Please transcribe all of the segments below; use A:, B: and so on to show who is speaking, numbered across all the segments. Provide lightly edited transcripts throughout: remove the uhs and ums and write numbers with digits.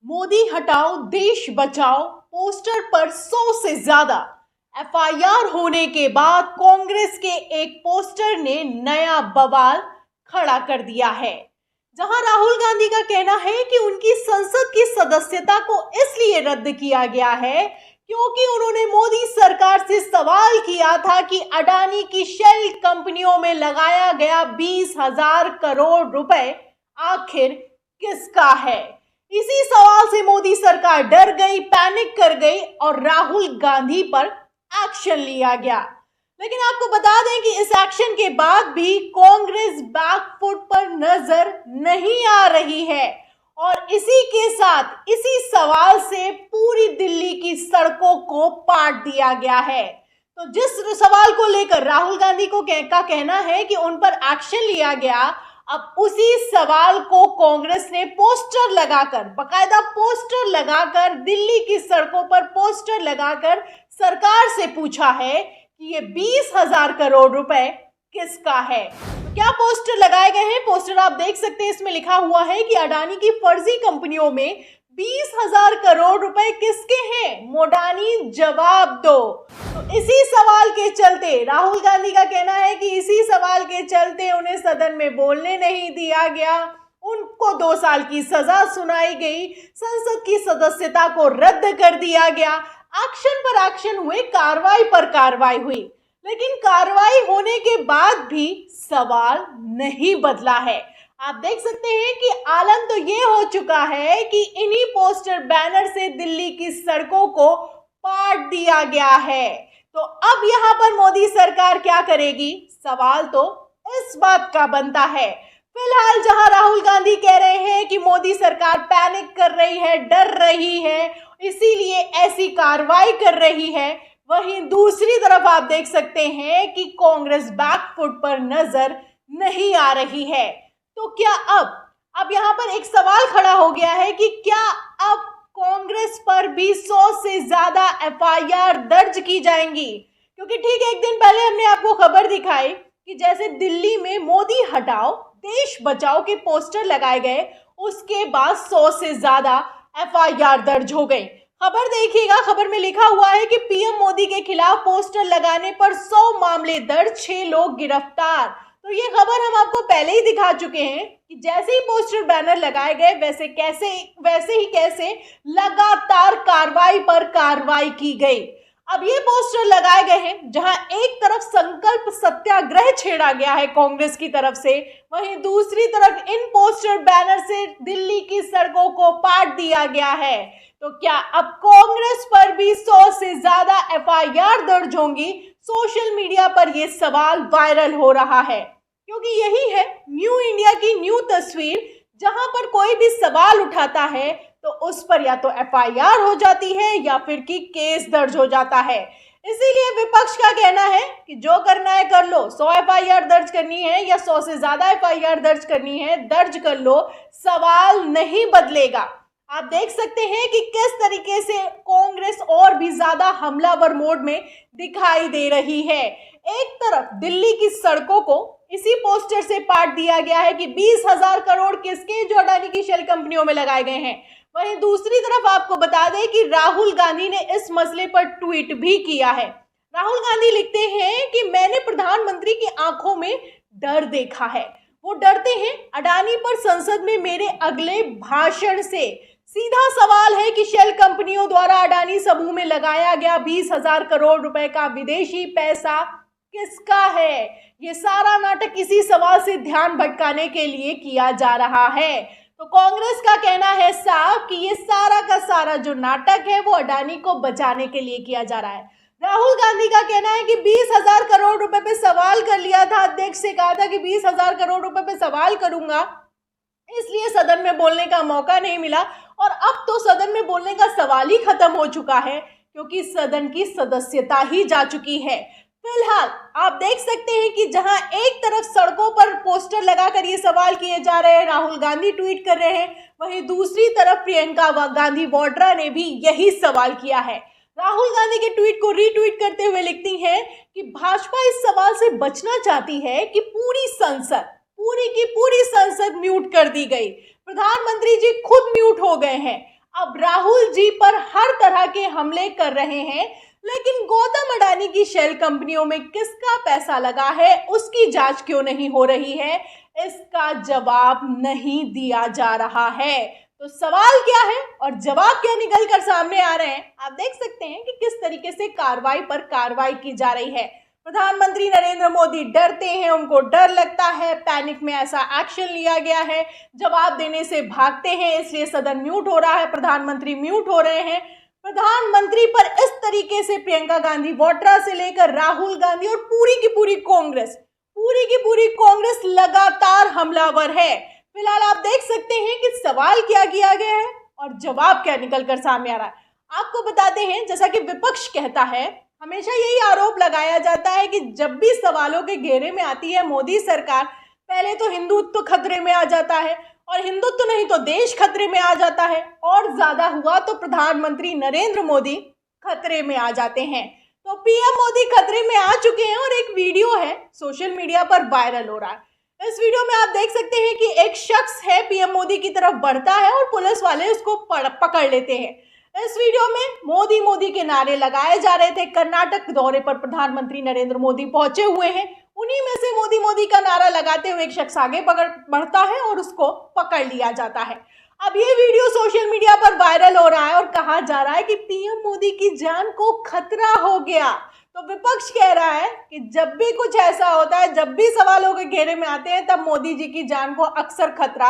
A: मोदी हटाओ देश बचाओ पोस्टर पर 100 से ज्यादा एफआईआर होने के बाद कांग्रेस के एक पोस्टर ने नया बवाल खड़ा कर दिया है। जहां राहुल गांधी का कहना है कि उनकी संसद की सदस्यता को इसलिए रद्द किया गया है क्योंकि उन्होंने मोदी सरकार से सवाल किया था कि अडानी की शेल कंपनियों में लगाया गया 20,000 करोड़ रुपए आखिर किसका है। इसी सवाल से मोदी सरकार डर गई, पैनिक कर गई और राहुल गांधी पर एक्शन लिया गया। लेकिन आपको बता दें कि इस एक्शन के बाद भी कांग्रेस बैकफुट पर नजर नहीं आ रही है और इसी के साथ इसी सवाल से पूरी दिल्ली की सड़कों को पाट दिया गया है। तो जिस सवाल को लेकर राहुल गांधी को का कहना है कि उन पर एक्शन लिया गया, अब उसी सवाल को कांग्रेस ने पोस्टर लगाकर, बकायदा पोस्टर लगाकर, दिल्ली की सड़कों पर पोस्टर लगाकर सरकार से पूछा है कि ये 20,000 करोड़ रुपए किसका है। तो क्या पोस्टर लगाए गए हैं? पोस्टर आप देख सकते हैं, इसमें लिखा हुआ है कि अडानी की फर्जी कंपनियों में 20,000 करोड़ रुपए किसके हैं, मोडानी जवाब दो। तो इसी सवाल के चलते राहुल गांधी का कहना है कि इसी सवाल के चलते उन्हें सदन में बोलने नहीं दिया गया, उनको 2 साल की सजा सुनाई गई, संसद की सदस्यता को रद्द कर दिया गया। एक्शन पर एक्शन हुए, कार्रवाई पर कार्रवाई हुई, लेकिन कार्रवाई होने के बाद भी सवाल नहीं बदला है। आप देख सकते हैं कि आलम तो ये हो चुका है कि इन्हीं पोस्टर बैनर से दिल्ली की सड़कों को पाट दिया गया है। तो अब यहाँ पर मोदी सरकार क्या करेगी, सवाल तो इस बात का बनता है। फिलहाल जहां राहुल गांधी कह रहे हैं कि मोदी सरकार पैनिक कर रही है, डर रही है, इसीलिए ऐसी कार्रवाई कर रही है, वहीं दूसरी तरफ आप देख सकते हैं कि कांग्रेस बैकफुट पर नजर नहीं आ रही है। तो क्या अब यहाँ पर एक सवाल खड़ा हो गया है कि क्या अब कांग्रेस पर भी 100 से ज्यादा एफआईआर दर्ज की जाएंगी? क्योंकि ठीक एक दिन पहले हमने आपको खबर दिखाई कि जैसे दिल्ली में मोदी हटाओ देश बचाओ के पोस्टर लगाए गए, उसके बाद 100 से ज्यादा एफआईआर दर्ज हो गई। खबर देखिएगा, खबर में लिखा हुआ है कि पीएम मोदी के खिलाफ पोस्टर लगाने पर 100 मामले दर्ज, 6 लोग गिरफ्तार। तो ये खबर हम आपको पहले ही दिखा चुके हैं कि जैसे ही पोस्टर बैनर लगाए गए वैसे ही कैसे लगातार कार्रवाई पर कार्रवाई की गई। अब ये पोस्टर लगाए गए हैं जहां एक तरफ संकल्प सत्याग्रह छेड़ा गया है कांग्रेस की तरफ से, वहीं दूसरी तरफ इन पोस्टर बैनर से दिल्ली की सड़कों को पाट दिया गया है। तो क्या अब कांग्रेस पर भी 100 से ज्यादा एफआईआर दर्ज होंगी? सोशल मीडिया पर यह सवाल वायरल हो रहा है क्योंकि यही है न्यू इंडिया की न्यू तस्वीर, जहां पर कोई भी सवाल उठाता है तो उस पर या तो एफआईआर हो जाती है या फिर कि केस दर्ज हो जाता है। इसीलिए विपक्ष का कहना है कि जो करना है कर लो, 100 एफआईआर दर्ज करनी है या 100 से ज्यादा एफआईआर दर्ज करनी है, दर्ज कर लो, सवाल नहीं बदलेगा। आप देख सकते हैं कि किस तरीके से कांग्रेस और भी ज्यादा हमलावर मोड में दिखाई दे रही है। एक तरफ दिल्ली की सड़कों को इसी पोस्टर से पाट दिया गया है कि 20,000 करोड़ किसके, जो अडानी की शेल कंपनियों में लगाए गए हैं। वहीं दूसरी तरफ आपको बता दें कि राहुल गांधी ने इस मसले पर ट्वीट भी किया है। राहुल गांधी लिखते हैं कि मैंने प्रधानमंत्री की आंखों में डर देखा है, वो डरते हैं अडानी पर संसद में मेरे अगले भाषण से। सीधा सवाल है कि शेल कंपनियों द्वारा अडानी समूह में लगाया गया 20,000 करोड़ रुपए का विदेशी पैसा किसका है? ये सारा नाटक इसी सवाल से ध्यान भटकाने के लिए किया जा रहा है। तो कांग्रेस का कहना है साफ कि ये सारा का सारा जो नाटक है वो अडानी को बचाने के लिए किया जा रहा है। राहुल गांधी का कहना है कि 20,000 करोड़ रुपए पे सवाल कर लिया था, अध्यक्ष से कहा था कि 20,000 करोड़ रुपए पे सवाल करूंगा, इसलिए सदन में बोलने का मौका नहीं मिला और अब तो सदन में बोलने का सवाल ही खत्म हो चुका है क्योंकि सदन की सदस्यता ही जा चुकी है। फिलहाल आप देख सकते हैं कि जहां एक तरफ सड़कों पर पोस्टर लगाकर ये सवाल किए जा रहे हैं, राहुल गांधी ट्वीट कर रहे हैं, वहीं दूसरी तरफ प्रियंका गांधी वाड्रा ने भी यही सवाल किया है। राहुल गांधी के ट्वीट को रीट्वीट करते हुए लिखती हैं कि भाजपा इस सवाल से बचना चाहती है कि पूरी की पूरी संसद म्यूट कर दी गई, प्रधानमंत्री जी खुद म्यूट हो गए हैं, अब राहुल जी पर हर तरह के हमले कर रहे हैं, लेकिन गौतम अडानी की शेल कंपनियों में किसका पैसा लगा है, उसकी जांच क्यों नहीं हो रही है, इसका जवाब नहीं दिया जा रहा है। तो सवाल क्या है और जवाब क्या निकल कर सामने आ रहे हैं, आप देख सकते हैं कि किस तरीके से कार्रवाई पर कार्रवाई की जा रही है। प्रधानमंत्री नरेंद्र मोदी डरते हैं, उनको डर लगता है, पैनिक में ऐसा एक्शन लिया गया है, जवाब देने से भागते हैं, इसलिए सदन म्यूट हो रहा है, प्रधानमंत्री म्यूट हो रहे हैं। प्रधानमंत्री पर इस तरीके से प्रियंका गांधी वाड्रा से लेकर राहुल गांधी और पूरी की पूरी कांग्रेस लगातार हमलावर है। फिलहाल आप देख सकते हैं कि सवाल क्या किया गया है और जवाब क्या निकलकर सामने आ रहा है। आपको बताते हैं, जैसा कि विपक्ष कहता है, हमेशा यही आरोप लगाया जाता है कि जब भी सवालों के घेरे में आती है मोदी सरकार, पहले तो हिंदुत्व खतरे में आ जाता है और हिंदुत्व नहीं तो देश खतरे में आ जाता है, और ज्यादा हुआ तो प्रधानमंत्री नरेंद्र मोदी खतरे में आ जाते हैं। तो पीएम मोदी खतरे में आ चुके हैं और एक वीडियो है सोशल मीडिया पर वायरल हो रहा है। इस वीडियो में आप देख सकते हैं कि एक शख्स है पीएम मोदी की तरफ बढ़ता है और पुलिस वाले उसको पकड़ लेते हैं। इस वीडियो में मोदी मोदी के नारे लगाए जा रहे थे। कर्नाटक दौरे पर प्रधानमंत्री नरेंद्र मोदी पहुंचे हुए हैं, उन्हीं में से मोदी मोदी का नारा लगाते हुए एक शख्स आगे बढ़ता है और उसको पकड़ लिया जाता है। अब ये वीडियो सोशल मीडिया पर वायरल हो रहा है और कहा जा रहा है कि पीएम मोदी की जान को खतरा हो गया। तो विपक्ष कह रहा है कि जब भी कुछ ऐसा होता है, जब भी सवालों के घेरे में आते हैं, तब मोदी जी की जान को अक्सर खतरा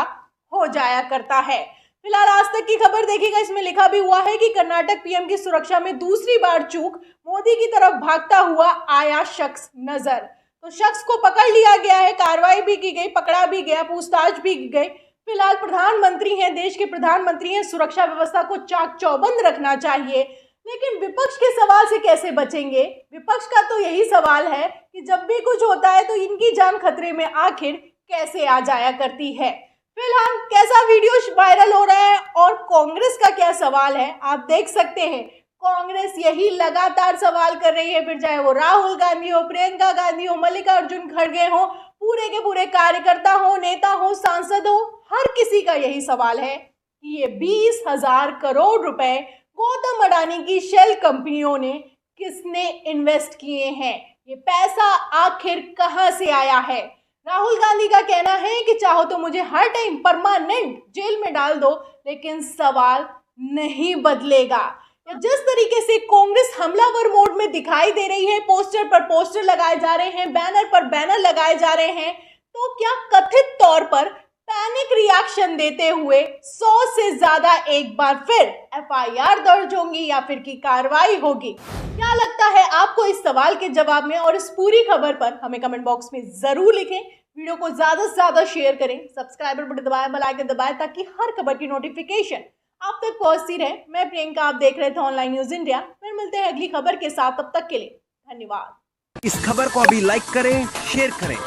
A: हो जाया करता है। फिलहाल आज तक की खबर देखिएगा, इसमें लिखा भी हुआ है कि कर्नाटक पीएम की सुरक्षा में दूसरी बार चूक, मोदी की तरफ भागता हुआ आया शख्स नजर। तो शख्स को पकड़ लिया गया है, कार्रवाई भी की गई, पकड़ा भी गया, पूछताछ भी की गई। फिलहाल प्रधानमंत्री हैं, देश के प्रधानमंत्री हैं, सुरक्षा व्यवस्था को चाक चौबंद रखना चाहिए, लेकिन विपक्ष के सवाल से कैसे बचेंगे? विपक्ष का तो यही सवाल है कि जब भी कुछ होता है तो इनकी जान खतरे में आखिर कैसे आ जाया करती है। फिलहाल कैसा वीडियो वायरल हो रहा है और कांग्रेस का क्या सवाल है, आप देख सकते हैं। कांग्रेस यही लगातार सवाल कर रही है, फिर चाहे वो राहुल गांधी हो, प्रियंका गांधी हो, मल्लिकार्जुन खड़गे हो, पूरे के पूरे कार्यकर्ता हो, नेता हो, सांसद हो, हर किसी का यही सवाल है कि ये 20,000 करोड़ रुपए गौतम अडानी की शेल कंपनियों ने किसने इन्वेस्ट किए हैं, ये पैसा आखिर कहां से आया है। राहुल गांधी का कहना है कि चाहो तो मुझे हर टाइम परमानेंट जेल में डाल दो, लेकिन सवाल नहीं बदलेगा। जिस तरीके से कांग्रेस हमलावर मोड में दिखाई दे रही है, पोस्टर पर पोस्टर लगाए जा रहे हैं, बैनर पर बैनर लगाए जा रहे हैं, तो क्या कथित तौर पर पैनिक रिएक्शन देते हुए 100 से ज्यादा एक बार फिर एफआईआर दर्ज होंगी या फिर की कार्रवाई होगी? क्या लगता है आपको इस सवाल के जवाब में? और इस पूरी खबर पर हमें कमेंट बॉक्स में जरूर लिखें। वीडियो को ज्यादा से ज्यादा शेयर करें, सब्सक्राइबर बटन दबाएं, बेल आइकन दबाएं, ताकि हर खबर की नोटिफिकेशन आप तक पहुंचती रहे। मैं प्रियंका, आप देख रहे थे ऑनलाइन न्यूज इंडिया। फिर मिलते हैं अगली खबर के साथ, तब तक के लिए धन्यवाद।
B: इस खबर को अभी लाइक करें, शेयर करें,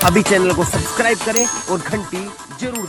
B: अभी चैनल को सब्सक्राइब करें और घंटी जरूर